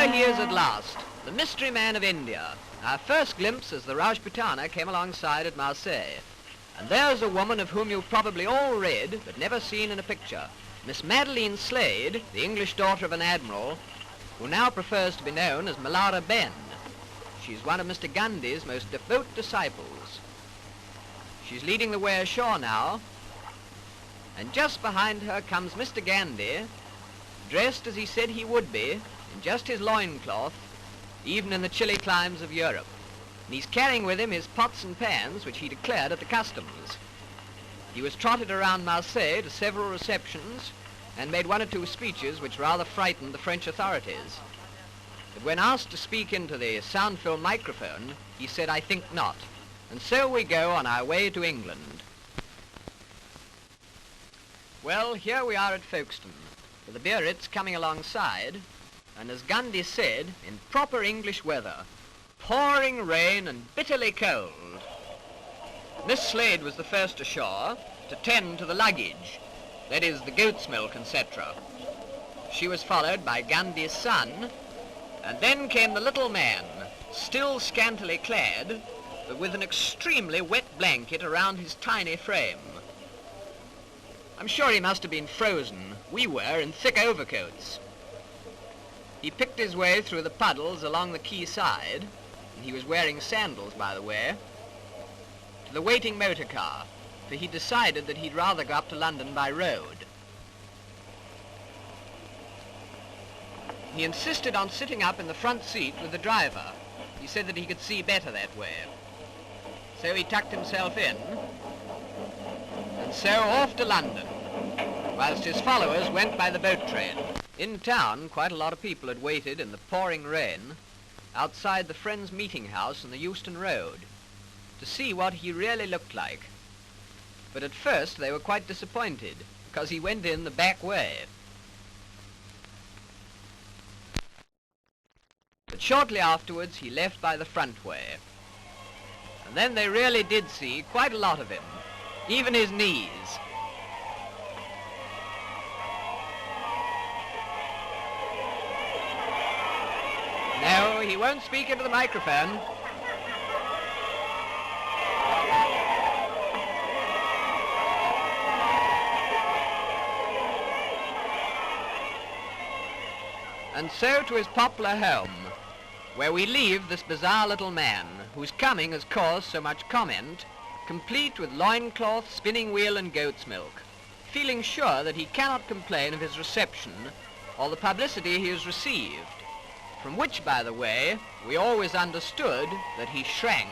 Here he is at last, the mystery man of India. Our first glimpse as the Rajputana came alongside at Marseille. And there's a woman of whom you've probably all read, but never seen in a picture. Miss Madeline Slade, the English daughter of an admiral, who now prefers to be known as Malara Ben. She's one of Mr. Gandhi's most devout disciples. She's leading the way ashore now, and just behind her comes Mr. Gandhi, dressed as he said he would be, in just his loincloth, even in the chilly climes of Europe. And he's carrying with him his pots and pans, which he declared at the customs. He was trotted around Marseille to several receptions and made one or two speeches which rather frightened the French authorities. But when asked to speak into the sound-filled microphone, he said, "I think not." And so we go on our way to England. Well, here we are at Folkestone, with the Biarritz coming alongside, and as Gandhi said, in proper English weather, pouring rain and bitterly cold. Miss Slade was the first ashore to tend to the luggage, that is, the goat's milk, etc. She was followed by Gandhi's son, and then came the little man, still scantily clad, but with an extremely wet blanket around his tiny frame. I'm sure he must have been frozen. We were in thick overcoats. He picked his way through the puddles along the quay side, and he was wearing sandals, by the way, to the waiting motor car, for he decided that he'd rather go up to London by road. He insisted on sitting up in the front seat with the driver. He said that he could see better that way. So he tucked himself in, and so off to London, whilst his followers went by the boat train. In town, quite a lot of people had waited in the pouring rain outside the Friends Meeting House on the Euston Road to see what he really looked like. But at first they were quite disappointed, because he went in the back way. But shortly afterwards he left by the front way. And then they really did see quite a lot of him, even his knees. No, he won't speak into the microphone. And so to his popular home, where we leave this bizarre little man, whose coming has caused so much comment, complete with loincloth, spinning wheel and goat's milk, feeling sure that he cannot complain of his reception or the publicity he has received, from which, by the way, we always understood that he shrank.